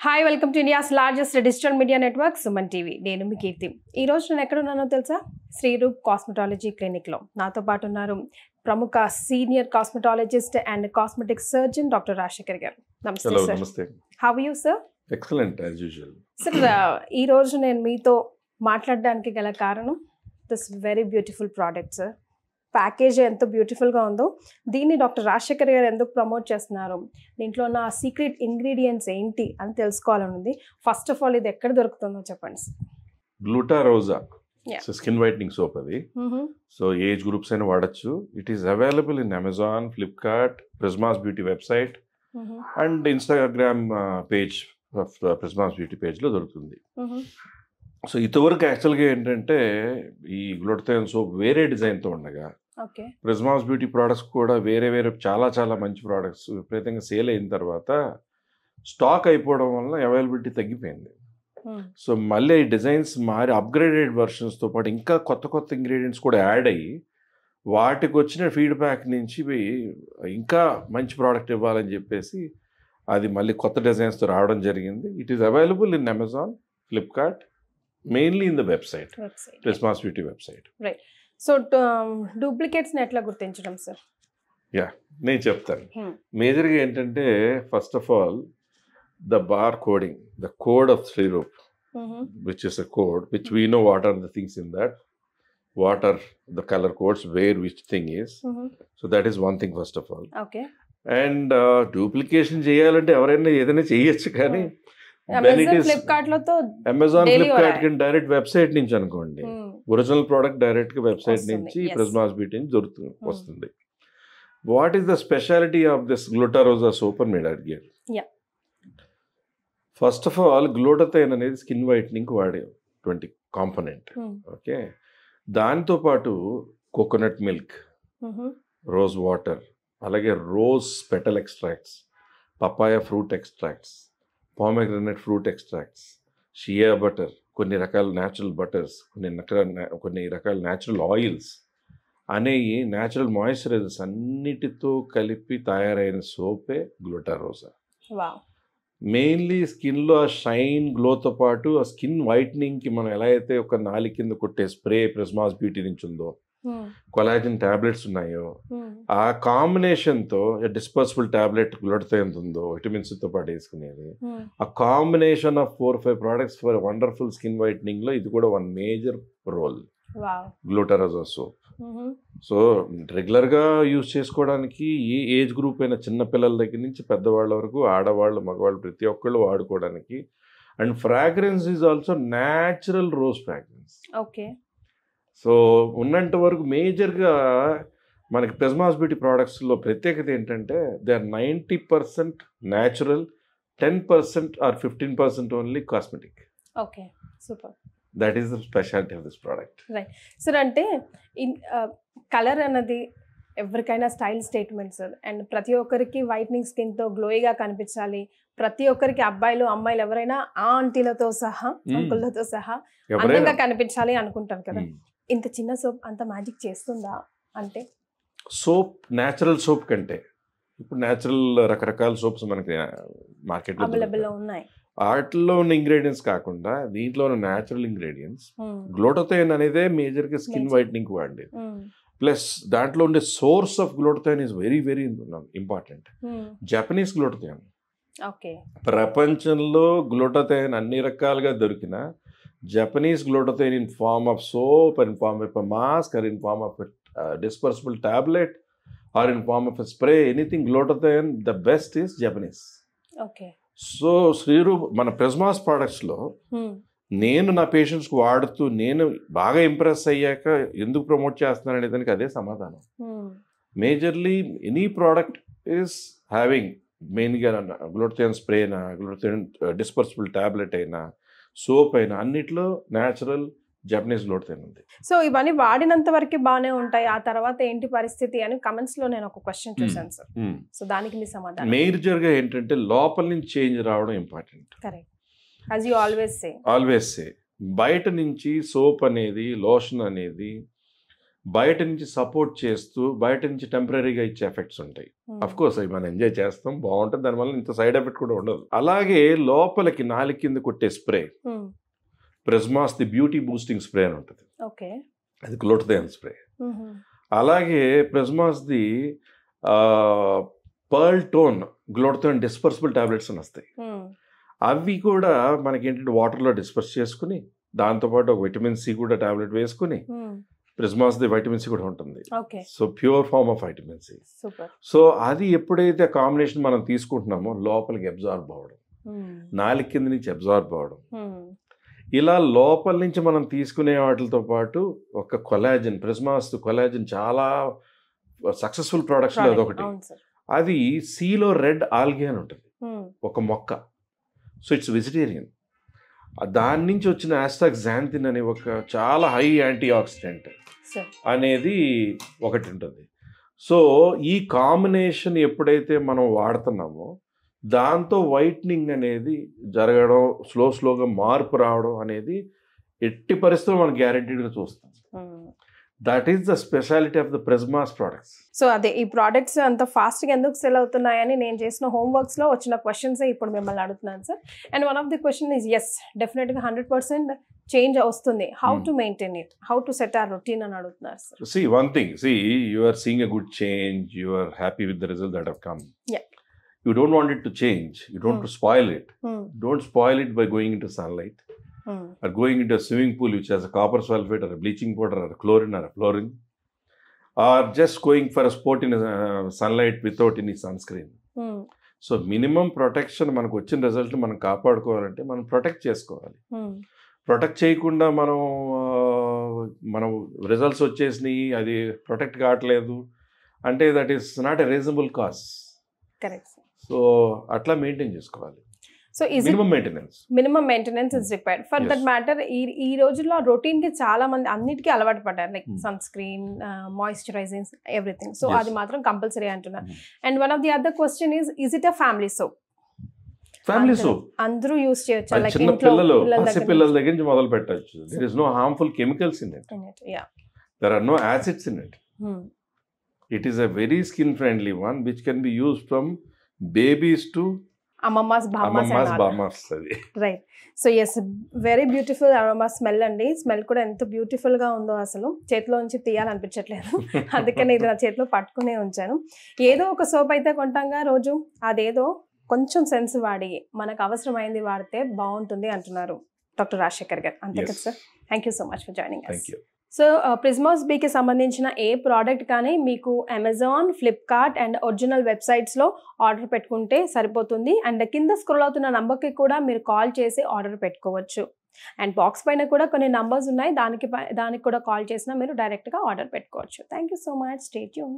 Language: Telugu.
Hi welcome to India's largest digital media network Suman TV. నేను మీ కీర్తి. ఈ రోజు నేను ఎక్కడ ఉన్నానో తెలుసా? శ్రీరూప్ కాస్మెటాలజీ క్లినిక్లో. నాతో పాటు ఉన్నారు ప్రముఖ senior cosmetologist and cosmetic surgeon doctor Rajasekhar గారు. నమస్తే సార్. నమస్తే. How are you sir? Excellent as usual. Sir, ఈ రోజు నేను మీతో మాట్లాడడానికి గల కారణం this very beautiful product sir. Package ఎంత బ్యూటిఫుల్గా ఉందో, దీన్ని డాక్టర్ రాజశేఖర్ గారు ఎందుకు ప్రమోట్ చేస్తున్నారు, దీంట్లో ఉన్న సీక్రెట్ ఇంగ్రీడియంట్స్ ఏంటి అని తెలుసుకోవాలని ఉంది. ఫస్ట్ ఆఫ్ ఆల్ ఇది ఎక్కడ దొరుకుతుందో చెప్పండి సార్. గ్లూటారోజా స్కిన్ వైట్నింగ్ సోప్ అది. సో ఏజ్ గ్రూప్స్ అయినా వాడచ్చు. It is available in Amazon, Flipkart, ప్రిజ్మాస్ beauty website and Instagram page of ప్రిజ్మాస్ beauty పేజ్లో దొరుకుతుంది. సో ఇంతవరకు యాక్చువల్గా ఏంటంటే ఈ గ్లూటాథయోన్ సోప్ వేరే డిజైన్తో ఉండగా ప్రిజ్మాస్ బ్యూటీ ప్రోడక్ట్స్ కూడా వేరే వేరే చాలా మంచి ప్రోడక్ట్స్ విపరీతంగా సేల్ అయిన తర్వాత స్టాక్ అయిపోవడం వల్ల అవైలబిలిటీ తగ్గిపోయింది. సో మళ్ళీ ఈ డిజైన్స్ మారి అప్గ్రేడెడ్ వెర్షన్స్తో పాటు ఇంకా కొత్త ఇంగ్రీడియంట్స్ కూడా యాడ్ అయ్యి వాటికి వచ్చిన ఫీడ్బ్యాక్ నుంచి ఇంకా మంచి ప్రోడక్ట్ ఇవ్వాలని చెప్పేసి అది మళ్ళీ కొత్త డిజైన్స్తో రావడం జరిగింది. It is available in Amazon, Flipkart, mainly in the website, Prisma's beauty website. Right. So డూప్లికేట్స్ని ఎట్లా గుర్తించడం సార్? నేను చెప్తాను. మేజర్గా ఏంటంటే first of all the bar coding, the code of Shreeroop, which is a code which we know what are the things in that, what are the colour codes, where which thing is. So that is one thing first of all. And duplication చేయాలంటే ఎవరైనా ఏదైనా చేయొచ్చు, కానీ అమెజాన్, ఫ్లిప్కార్ట్ కి డైరెక్ట్ వెబ్సైట్ నుంచి అనుకోండి, ఒరిజినల్ ప్రోడక్ట్ డైరెక్ట్ గా వెబ్సైట్ నుంచి ప్రిజ్మాస్ బ్యూటీ నుంచి వస్తుంది. What is the speciality of this Glutarosa soap అని మీరు అడిగారు. ఫస్ట్ ఆఫ్ ఆల్ గ్లూటాథయోన్ అనేది స్కిన్ వైట్నింగ్ వాడేటువంటి కాంపోనెంట్. ఓకే, దాంతో పాటు కోకోనట్ మిల్క్, రోజ్ వాటర్, అలాగే rose petal extracts, papaya fruit extracts, pomegranate fruit extracts, shea butter, కొన్ని రకాల న్యాచురల్ బటర్స్, కొన్ని రకాల న్యాచురల్ ఆయిల్స్ అనేవి న్యాచురల్ మాయిశ్చరైజర్స్ అన్నిటితో కలిపి తయారైన సోపే గ్లూటారోజా. మెయిన్లీ స్కిన్లో ఆ షైన్ గ్లోతో పాటు ఆ స్కిన్ వైట్నింగ్కి మనం ఎలా అయితే ఒక నాలి కింద కొట్టే స్ప్రే ప్రిజ్మాస్ బ్యూటీ నుంచి ఉందో, కొలాజిన్ టాబ్లెట్స్ ఉన్నాయో, ఆ కాంబినేషన్తో డిస్పర్సిబుల్ టాబ్లెట్ గ్లూటాథయోన్ ఉందో విటమిన్స్తో పాటు వేసుకునేది, ఆ combination of 4-5 products for wonderful skin వైట్నింగ్లో ఇది కూడా one major role Glutarosa soap. So రెగ్యులర్గా యూజ్ చేసుకోవడానికి ఏ ఏజ్ గ్రూప్ అయినా, చిన్న పిల్లల దగ్గర నుంచి పెద్దవాళ్ళ వరకు, ఆడవాళ్ళు మగవాళ్ళు ప్రతి ఒక్కళ్ళు వాడుకోవడానికి. And fragrance is also natural rose fragrance. Okay. So ఉన్నంత వరకు మేజర్గా మనకి ప్రిజ్మాస్ బ్యూటీ ప్రోడక్ట్స్లో ప్రత్యేకత ఏంటంటే they are 90% natural, 10% are 15% only cosmetic. Okay, super. That is the speciality of this product. Right sir. అంటే కలర్ అన్నది ఎవరికైనా స్టైల్ స్టేట్మెంట్ సార్. అండ్ ప్రతి ఒక్కరికి వైట్నింగ్ స్కిన్తో గ్లోయిగా కనిపించాలి. ప్రతి ఒక్కరికి అబ్బాయిలు అమ్మాయిలు ఎవరైనా ఆ ఆంటీలతో సహా, అంకులతో సహా అందంగా కనిపించాలి అనుకుంటారు కదా. ఇంత చిన్న సోప్ అంత మ్యాజిక్ చేస్తుందా? అంటే సోప్, న్యాచురల్ సోప్ కంటే ఇప్పుడు న్యాచురల్ రకరకాల సోప్స్ మనకి మార్కెట్లో అవైలబుల్లో ఉన్నాయి. వాటిలో ఉన్న ఇంగ్రీడియంట్స్ కాకుండా దీంట్లో ఉన్న న్యాచురల్ ఇంగ్రీడియంట్స్, గ్లూటాథయోన్ అనేదే మేజర్గా స్కిన్ వైట్నింగ్ వాడేది. ప్లస్ దాంట్లో ఉండే source of glutathione is very important. Japanese glutathione. ప్రపంచంలో గ్లూటాథయోన్ అన్ని రకాలుగా దొరికిన Japanese glutathione in form of soap, in form of mask, or in form of dispersible tablet, or in form of spray, anything glutathione the best is Japanese. So Sreeroop మన ప్రిజ్మాస్ ప్రోడక్ట్స్లో నేను నా పేషెంట్స్కి వాడుతూ నేను బాగా ఇంప్రెస్ అయ్యాక ఎందుకు ప్రమోట్ చేస్తున్నాను అనే దానికి అదే సమాధానం. Majorly any product is having మెయిన్గా గ్లూటాథయోన్ స్ప్రే అయినా, గ్లూటాథయోన్ డిస్పర్సిబుల్ టాబ్లెట్ అయినా, సోప్ అయినా, అన్నిట్లో న్యాచురల్ జపనీస్ గ్లూటాథయోన్ ఉంది. సో ఇవన్నీ వాడినంత వరకు బాగానే ఉంటాయి, ఆ తర్వాత ఏంటి పరిస్థితి అని కమెంట్స్ లో నేను ఒక క్వశ్చన్ చూసాను సార్. సో దానికి మీ సమాధానం? మేజర్గా ఏంటంటే లోపల నుంచి చేంజ్ రావడం important. Correct, as you always say. బయట నుంచి సోప్ అనేది, లోషన్ అనేది బయట నుంచి సపోర్ట్ చేస్తూ బయట నుంచి టెంపరీగా ఇచ్చే ఎఫెక్ట్స్ ఉంటాయి. అఫ్ కోర్స్ అవి మనం ఎంజాయ్ చేస్తాం, బాగుంటుంది, దానివల్ల ఇంత సైడ్ ఎఫెక్ట్ కూడా ఉండదు. అలాగే లోపలికి నాలుగు కింద కొట్టే spray ప్రిజ్మాస్ the beauty boosting spray అని ఉంటుంది, అది గ్లూటథియోన్ స్ప్రే. అలాగే ప్రిజ్మాస్ the pearl tone గ్లూటథియోన్ dispersible tablets అని వస్తాయి. అవి కూడా మనకి ఏంటంటే వాటర్లో డిస్పర్స్ చేసుకుని దాంతోపాటు ఒక విటమిన్ సి కూడా టాబ్లెట్ వేసుకుని, ప్రిజ్మాస్ ది వైటమిన్ సి కూడా ఉంటుంది, so pure form of vitamin C. So అది ఎప్పుడైతే కాంబినేషన్ మనం తీసుకుంటున్నామో లోపలికి అబ్జార్బ్ అవ్వడం, నాలుగు కింద నుంచి అబ్జార్బ్ అవ్వడం, ఇలా లోపల నుంచి మనం తీసుకునే వాటితో పాటు ఒక కొలాజిన్, ప్రిజ్మాస్ కొలాజిన్ చాలా సక్సెస్ఫుల్ ప్రొడక్షన్ అదొకటి. అది సీలో రెడ్ ఆల్గే అని ఉంటుంది, ఒక మొక్క. So it's vegetarian. దాని నుంచి వచ్చిన ఆస్టాక్సాంథిన్ అనే ఒక చాలా హై యాంటీ ఆక్సిడెంట్ అనేది ఒకటి ఉంటుంది. సో ఈ కాంబినేషన్ ఎప్పుడైతే మనం వాడుతున్నామో దాంతో వైట్నింగ్ అనేది జరగడం, స్లోగా మార్పు రావడం అనేది ఎట్టి పరిస్థితుల్లో మనం గ్యారెంటీడ్గా చూస్తాం. That is the speciality of the ప్రిజ్మాస్ products. So అదే ఈ ప్రోడక్ట్స్ అంత ఫాస్ట్గా ఎందుకు సెల్ అవుతున్నాయని నేను చేసిన హోంవర్క్స్లో వచ్చిన క్వశ్చన్సే ఇప్పుడు మిమ్మల్ని అడుగుతున్నాను sir. And one of the question is yes, డెఫినెట్గా 100% చేంజ్ వస్తుంది. How to maintain it, how to set our routine అని అడుగుతున్నారు sir. See one thing, you are seeing a good change, you are happy with the result that have come. Yeah. You don't want it to change, you don't want to spoil it. Don't spoil it by going into sunlight or going into a swimming pool which has a copper sulfate or a bleaching powder or a chlorine or a fluorine, or just going for a sport in sunlight without any sunscreen. So minimum protection మనకు వచ్చిన రిజల్ట్ మనం కాపాడుకోవాలంటే మనం ప్రొటెక్ట్ చేసుకోవాలి. ప్రొటెక్ట్ చేయకుండా మనం రిజల్ట్స్ వచ్చేసినాయి, అది ప్రొటెక్ట్ కావట్లేదు అంటే that is not a reasonable cause. Correct. So అట్లా మెయింటైన్ చేసుకోవాలి. So minimum maintenance is required. For that matter ఈ రోజుల్లో రొటీన్కి చాలా మంది అన్నిటికీ అలవాటు పడ్డారు, like sunscreen, moisturizing, everything. So అది మాత్రం కంపల్సరీ అంటున్నారు. And one of the other question is it a family soap? Family soap అందరూ యూస్ చేయొచ్చు, లైక్ చిన్న పిల్లల దగ్గర నుంచి మొదలు పెట్టచ్చు. There is no harmful chemicals in it, there are no acids in it. It is a very skin friendly one which can be used from babies to అమ్మమ్మాస్ బామ్మాస్. Right. So yes, very beautiful aroma smell అండి. స్మెల్ కూడా ఎంత బ్యూటిఫుల్గా ఉందో, అసలు చేతిలో నుంచి తీయాలనిపించట్లేదు. అందుకని ఇది నా చేతిలో పట్టుకునే ఉంచాను. ఏదో ఒక సోప్ అయితే కొంటాంగా రోజు, అదేదో కొంచెం సెన్స్ వాడి మనకు అవసరమైంది వాడితే బాగుంటుంది అంటున్నారు డాక్టర్ రాజశేఖర్ గారు. అంతే కదా sir? Thank you so much for joining us. So Prismas బీకి సంబంధించిన ఏ ప్రోడక్ట్ కానీ మీకు అమెజాన్, ఫ్లిప్కార్ట్ అండ్ ఒరిజినల్ వెబ్సైట్స్లో ఆర్డర్ పెట్టుకుంటే సరిపోతుంది. అండ్ కింద స్క్రోల్ అవుతున్న నంబర్కి కూడా మీరు కాల్ చేసి ఆర్డర్ పెట్టుకోవచ్చు. అండ్ బాక్స్ పైన కూడా కొన్ని నంబర్స్ ఉన్నాయి, దానికి కూడా కాల్ చేసినా మీరు డైరెక్ట్గా ఆర్డర్ పెట్టుకోవచ్చు. Thank you so much. Stay tune.